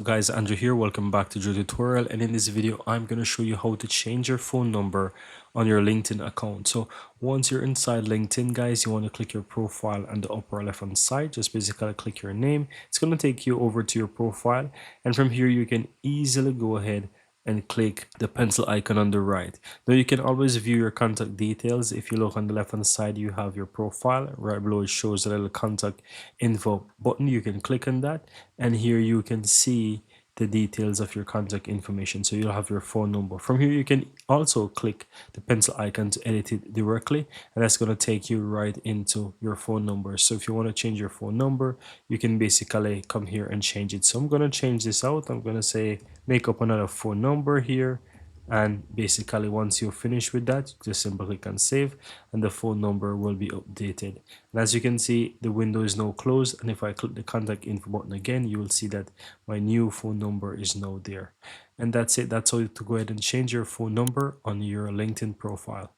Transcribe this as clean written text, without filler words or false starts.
guys, Andrew here. Welcome back to Joe Tutorial, and in this video I'm going to show you how to change your phone number on your LinkedIn account. So once you're inside LinkedIn, guys, you want to click your profile on the upper left hand side. Just basically click your name. It's going to take you over to your profile, and from here you can easily go ahead and click the pencil icon on the right. Now you can always view your contact details. If you look on the left hand side, you have your profile. Right below it shows a little contact info button. You can click on that, and here you can see the details of your contact information. So you'll have your phone number. From here you can also click the pencil icon to edit it directly, and that's going to take you right into your phone number. So if you want to change your phone number, you can basically come here and change it. So I'm going to change this out. I'm going to say make up another phone number here, and basically once you're finished with that, just simply click on save, and the phone number will be updated. And as you can see, the window is now closed, and if I click the contact info button again, you will see that my new phone number is now there. And that's it. That's how to go ahead and change your phone number on your LinkedIn profile.